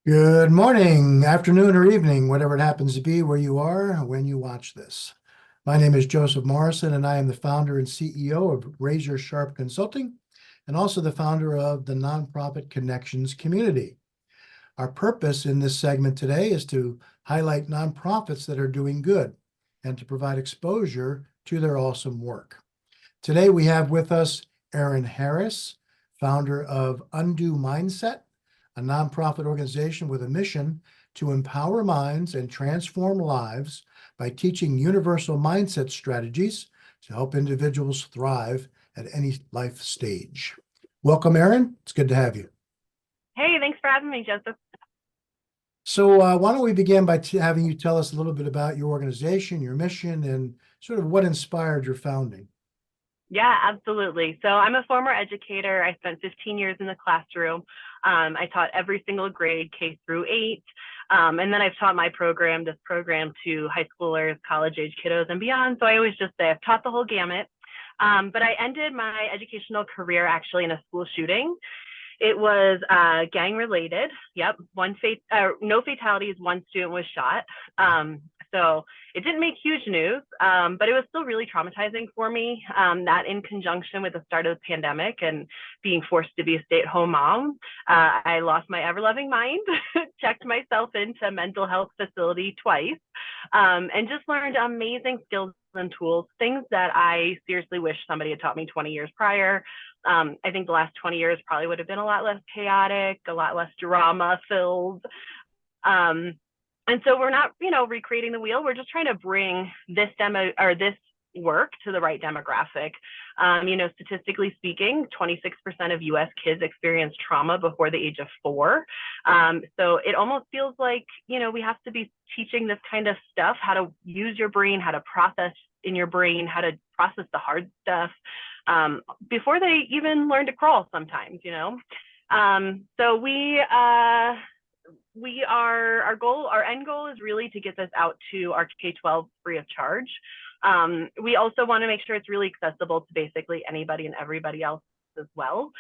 Good morning, afternoon, or evening, whatever it happens to be where you are when you watch this. My name is Joseph Morrison, and I am the founder and CEO of Razor Sharp Consulting, and also the founder of the Nonprofit Connections community. Our purpose in this segment today is to highlight nonprofits that are doing good and to provide exposure to their awesome work. Today, we have with us Erin Harris, founder of Undo Mindset, a nonprofit organization with a mission to empower minds and transform lives by teaching universal mindset strategies to help individuals thrive at any life stage. Welcome, Erin. It's good to have you. Hey, thanks for having me, Joseph. So why don't we begin by having you tell us a little bit about your organization, your mission, and sort of what inspired your founding? Yeah, absolutely. So I'm a former educator. I spent 15 years in the classroom. I taught every single grade, K through 8. And then I've taught this program to high schoolers, college age kiddos, and beyond. So I always just say I've taught the whole gamut. But I ended my educational career actually in a school shooting. It was gang related. Yep, no fatalities. One student was shot. So it didn't make huge news, but it was still really traumatizing for me. That in conjunction with the start of the pandemic and being forced to be a stay-at-home mom, I lost my ever-loving mind, checked myself into a mental health facility twice, and just learned amazing skills and tools, things that I seriously wish somebody had taught me 20 years prior. I think the last 20 years probably would have been a lot less chaotic, a lot less drama filled. And so we're not, recreating the wheel. We're just trying to bring this work to the right demographic. Statistically speaking, 26% of US kids experience trauma before the age of 4. So it almost feels like, we have to be teaching this kind of stuff, how to use your brain, how to process in your brain, how to process the hard stuff before they even learn to crawl sometimes, So our end goal is really to get this out to our K-12 free of charge. We also want to make sure it's really accessible to basically anybody and everybody else as well.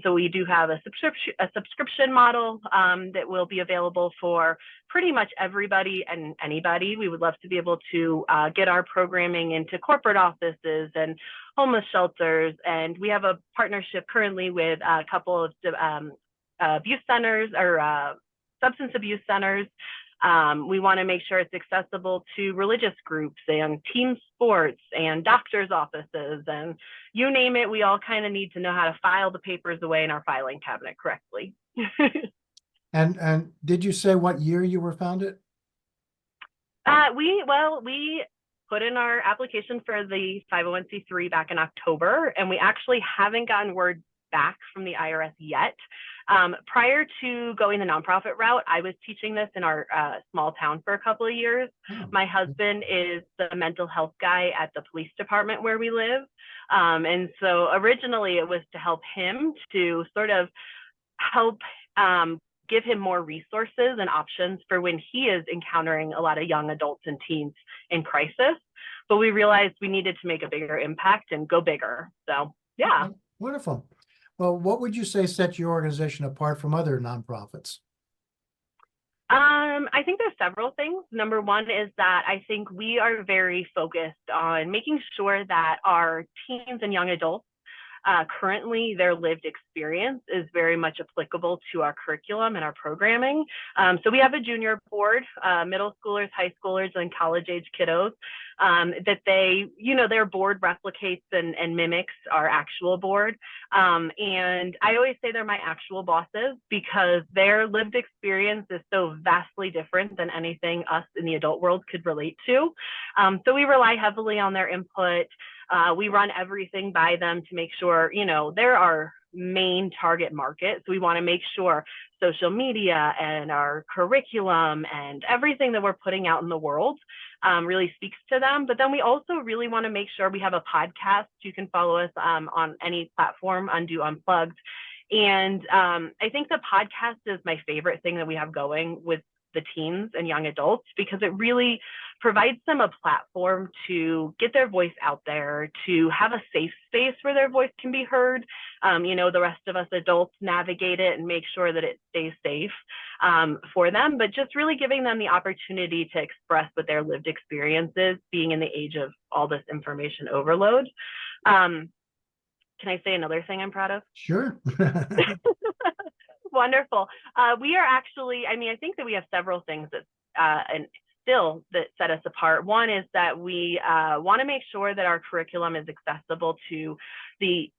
So we do have a subscription model that will be available for pretty much everybody and anybody. We would love to be able to get our programming into corporate offices and homeless shelters. And we have a partnership currently with a couple of abuse centers or substance abuse centers. We want to make sure it's accessible to religious groups and team sports and doctors' offices, and you name it. We all kind of need to know how to file the papers away in our filing cabinet correctly. And did you say what year you were founded? We put in our application for the 501c3 back in October, and we actually haven't gotten word back from the IRS yet. Prior to going the nonprofit route, I was teaching this in our small town for a couple of years. My husband is the mental health guy at the police department where we live. And so originally it was to help him to sort of help give him more resources and options for when he is encountering a lot of young adults and teens in crisis. But we realized we needed to make a bigger impact and go bigger. So, yeah. Okay, wonderful. Well, what would you say sets your organization apart from other nonprofits? I think there's several things. Number one is that I think we are very focused on making sure that our teens and young adults currently their lived experience is very much applicable to our curriculum and our programming. So we have a junior board, middle schoolers, high schoolers, and college age kiddos that their board replicates and mimics our actual board. And I always say they're my actual bosses because their lived experience is so vastly different than anything us in the adult world could relate to. So we rely heavily on their input. We run everything by them to make sure, they're our main target market. So we want to make sure social media and our curriculum and everything that we're putting out in the world really speaks to them. But then we also really want to make sure we have a podcast. You can follow us on any platform, Undo Unplugged. And I think the podcast is my favorite thing that we have going with the teens and young adults because it really provides them a platform to get their voice out there, to have a safe space where their voice can be heard. The rest of us adults navigate it and make sure that it stays safe for them, but just really giving them the opportunity to express what their lived experiences, being in the age of all this information overload. Can I say another thing I'm proud of? Sure. Wonderful. We are actually, I think that we have several things that and still that set us apart. One is that we want to make sure that our curriculum is accessible to the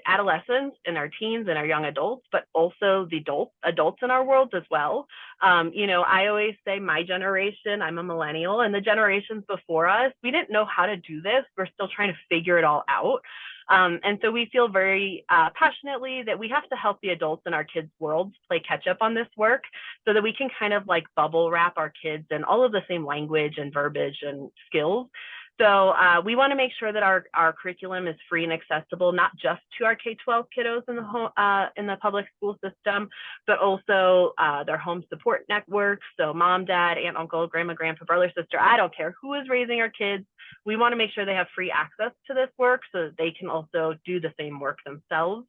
adolescents and our teens and our young adults, but also the adults in our world as well. I always say my generation, I'm a millennial, and the generations before us, we didn't know how to do this. We're still trying to figure it all out. And so we feel very passionately that we have to help the adults in our kids' worlds play catch up on this work so that we can kind of like bubble wrap our kids in all of the same language and verbiage and skills. So we want to make sure that our curriculum is free and accessible, not just to our K-12 kiddos in the public school system, but also their home support networks. So mom, dad, aunt, uncle, grandma, grandpa, brother, sister, I don't care who is raising our kids. We want to make sure they have free access to this work so that they can also do the same work themselves.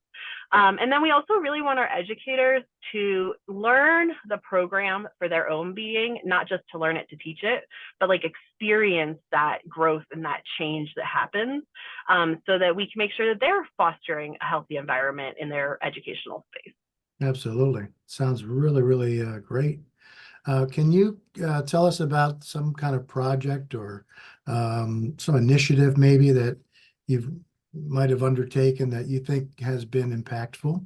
And then we also really want our educators to learn the program for their own being, not just to learn it to teach it, but like experience that growth and that change that happens so that we can make sure that they're fostering a healthy environment in their educational space. Absolutely. Sounds really, really great. Can you tell us about some kind of project or some initiative maybe that you might have undertaken that you think has been impactful?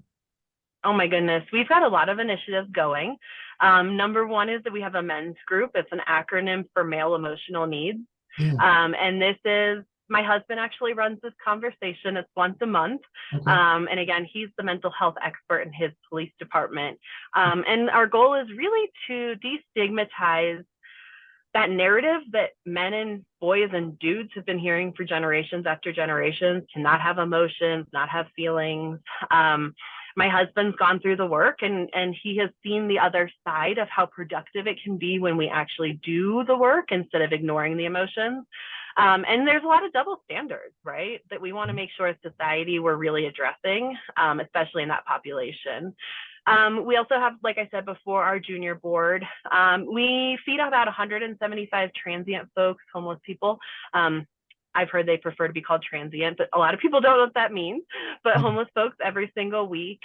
Oh my goodness, we've got a lot of initiatives going. Number one is that we have a men's group. It's an acronym for male emotional needs. Yeah. And this is, my husband actually runs this conversation. It's once a month. Okay. And again, he's the mental health expert in his police department. And our goal is really to destigmatize that narrative that men and boys and dudes have been hearing for generations after generations, to not have emotions, not have feelings. My husband's gone through the work and he has seen the other side of how productive it can be when we actually do the work instead of ignoring the emotions. And there's a lot of double standards, right, that we want to make sure as society we're really addressing, especially in that population. We also have, like I said before, our junior board. We feed about 175 transient folks, homeless people. I've heard they prefer to be called transient, but a lot of people don't know what that means. But homeless folks every single week.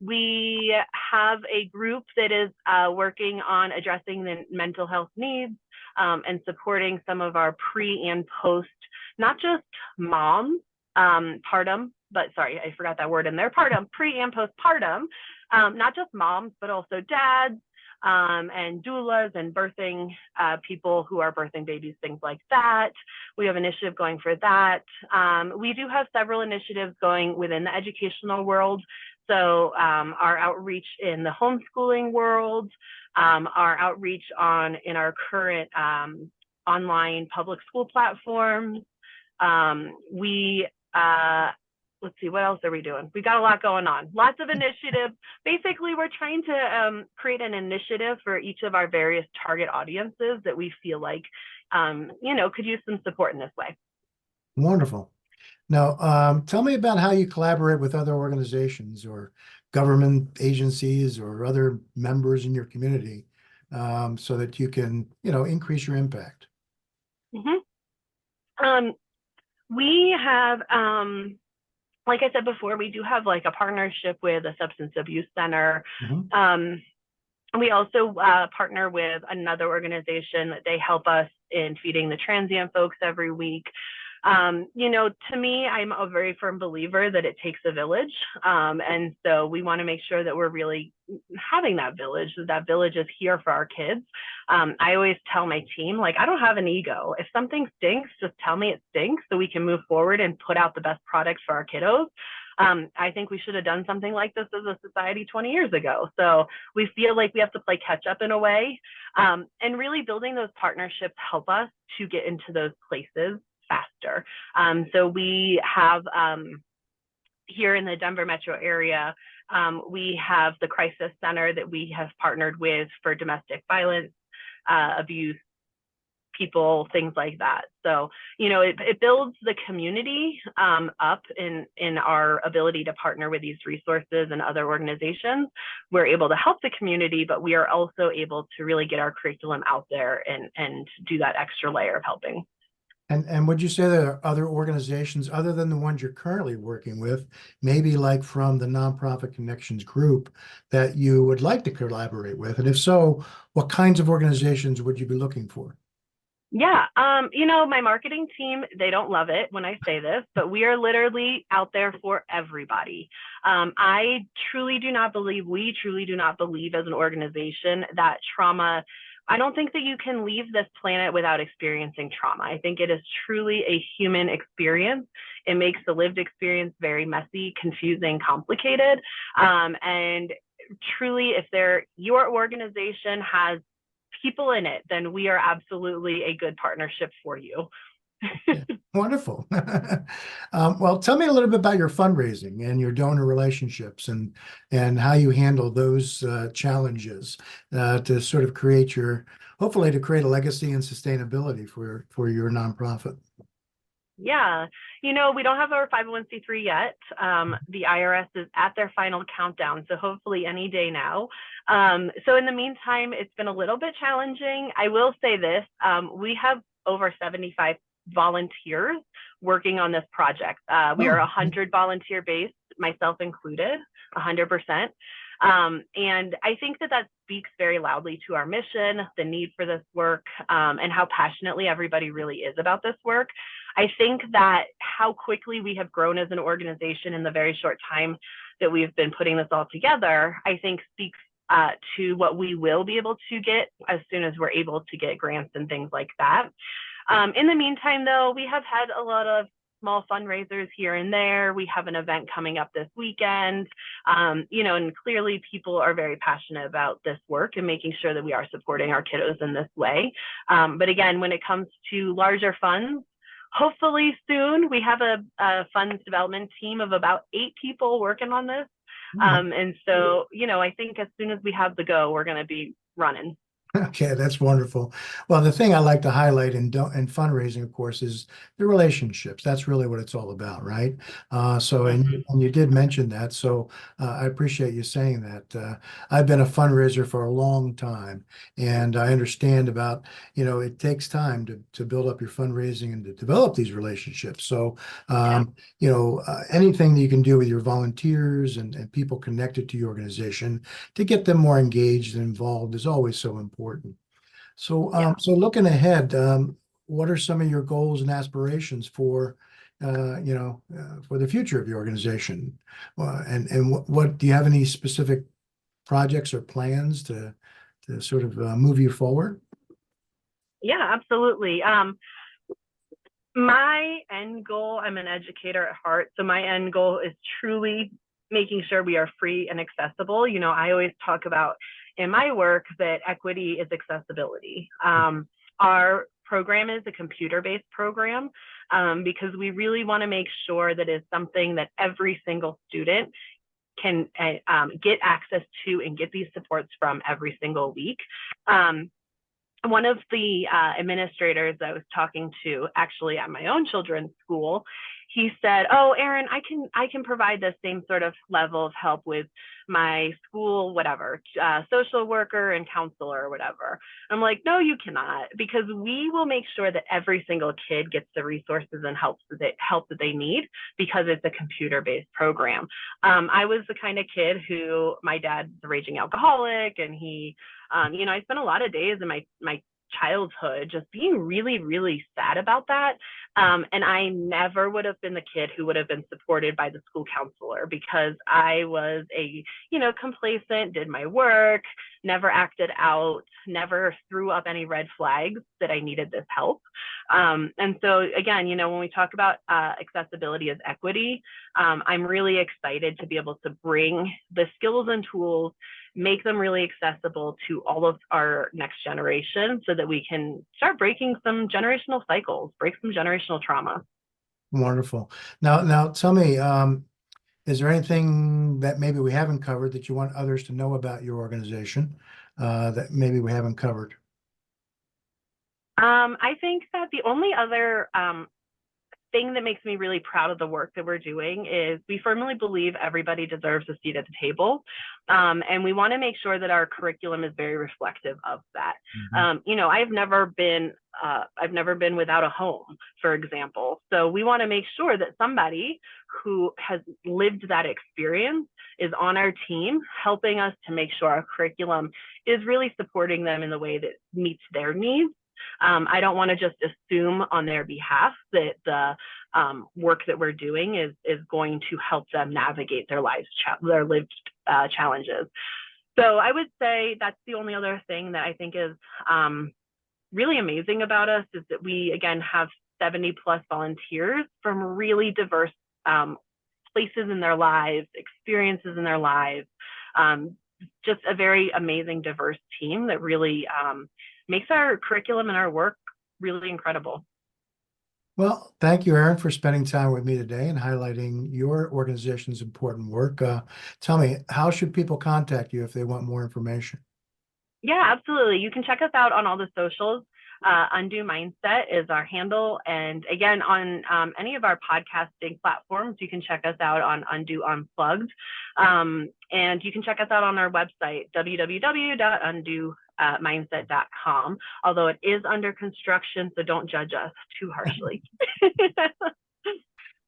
We have a group that is working on addressing the mental health needs and supporting some of our pre and post, not just moms, partum, but sorry, I forgot that word in there, partum, pre and postpartum, not just moms, but also dads and doulas and birthing people who are birthing babies, things like that. We have an initiative going for that. We do have several initiatives going within the educational world. So our outreach in the homeschooling world, our outreach in our current online public school platforms. Let's see, what else are we doing? We got a lot going on, lots of initiatives. Basically, we're trying to create an initiative for each of our various target audiences that we feel like, could use some support in this way. Wonderful. Now, tell me about how you collaborate with other organizations or government agencies or other members in your community so that you can, increase your impact. Mm-hmm. We have, like I said before, we do have like a partnership with a substance abuse center. Mm-hmm. We also partner with another organization that they help us in feeding the transient folks every week. To me, I'm a very firm believer that it takes a village. And so we want to make sure that we're really having that village is here for our kids. I always tell my team, like, I don't have an ego. If something stinks, just tell me it stinks so we can move forward and put out the best product for our kiddos. I think we should have done something like this as a society 20 years ago. So we feel like we have to play catch up in a way. And really building those partnerships help us to get into those places faster. So we have here in the Denver metro area, we have the crisis center that we have partnered with for domestic violence, abuse, people, things like that. So, it builds the community up in our ability to partner with these resources and other organizations. We're able to help the community, but we are also able to really get our curriculum out there and do that extra layer of helping. And would you say there are other organizations other than the ones you're currently working with, maybe like from the Nonprofit Connections group, that you would like to collaborate with? And if so, what kinds of organizations would you be looking for? Yeah, my marketing team, they don't love it when I say this, but we are literally out there for everybody. I truly do not believe, we truly do not believe as an organization that trauma, I don't think that you can leave this planet without experiencing trauma. I think it is truly a human experience. It makes the lived experience very messy, confusing, complicated. And truly, if your organization has people in it, then we are absolutely a good partnership for you. Yeah, wonderful. Well, tell me a little bit about your fundraising and your donor relationships and how you handle those challenges to sort of hopefully to create a legacy and sustainability for your nonprofit. Yeah, we don't have our 501c3 yet. The IRS is at their final countdown, so hopefully any day now. So in the meantime, it's been a little bit challenging. I will say this, we have over 75 volunteers working on this project. We are 100 volunteer based, myself included, 100%. And I think that speaks very loudly to our mission, the need for this work, and how passionately everybody really is about this work. I think that how quickly we have grown as an organization in the very short time that we've been putting this all together, I think speaks to what we will be able to get as soon as we're able to get grants and things like that. In the meantime, though, we have had a lot of small fundraisers here and there. We have an event coming up this weekend, and clearly people are very passionate about this work and making sure that we are supporting our kiddos in this way. But again, when it comes to larger funds, hopefully soon we have a funds development team of about 8 people working on this. And so, I think as soon as we have the go, we're going to be running. Okay, that's wonderful. Well, the thing I like to highlight in fundraising, of course, is the relationships. That's really what it's all about, right? And you did mention that, so I appreciate you saying that. I've been a fundraiser for a long time, and I understand about, it takes time to build up your fundraising and to develop these relationships. So, anything that you can do with your volunteers and people connected to your organization to get them more engaged and involved is always so important. So, so looking ahead, what are some of your goals and aspirations for the future of your organization? And what do you have any specific projects or plans to sort of move you forward? Yeah, absolutely. My end goal, I'm an educator at heart, so my end goal is truly making sure we are free and accessible. I always talk about in my work that equity is accessibility. Our program is a computer-based program because we really want to make sure that it's something that every single student can get access to and get these supports from every single week. One of the administrators I was talking to actually at my own children's school, he said, "Oh, Erin, I can provide the same sort of level of help with my school, whatever, social worker and counselor or whatever." I'm like, "No, you cannot, because we will make sure that every single kid gets the resources and help that they need, because it's a computer-based program." I was the kind of kid who, my dad's a raging alcoholic, and he, I spent a lot of days in my childhood just being really, really sad about that. And I never would have been the kid who would have been supported by the school counselor, because I was complacent, did my work, never acted out, never threw up any red flags that I needed this help. And so again, when we talk about accessibility as equity, I'm really excited to be able to bring the skills and tools, make them really accessible to all of our next generation, so that we can start breaking some generational cycles, break some generational trauma. Wonderful. Now tell me, is there anything that maybe we haven't covered that you want others to know about your organization that maybe we haven't covered? I think that the only other thing that makes me really proud of the work that we're doing is we firmly believe everybody deserves a seat at the table. And we want to make sure that our curriculum is very reflective of that. I've never been without a home, for example. So we want to make sure that somebody who has lived that experience is on our team, helping us to make sure our curriculum is really supporting them in the way that meets their needs. I don't want to just assume on their behalf that the work that we're doing is going to help them navigate their their lived challenges. So I would say that's the only other thing that I think is really amazing about us is that we, again, have 70 plus volunteers from really diverse places in their lives, experiences in their lives, just a very amazing, diverse team that really makes our curriculum and our work really incredible. Well, thank you, Erin, for spending time with me today and highlighting your organization's important work. Tell me, how should people contact you if they want more information? Yeah, absolutely. You can check us out on all the socials. Undo Mindset is our handle. And again, on any of our podcasting platforms, you can check us out on Undo Unplugged. And you can check us out on our website, www.undumindset.com, although it is under construction, so don't judge us too harshly.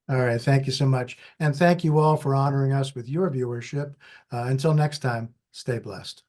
All right. Thank you so much. And thank you all for honoring us with your viewership. Until next time, stay blessed.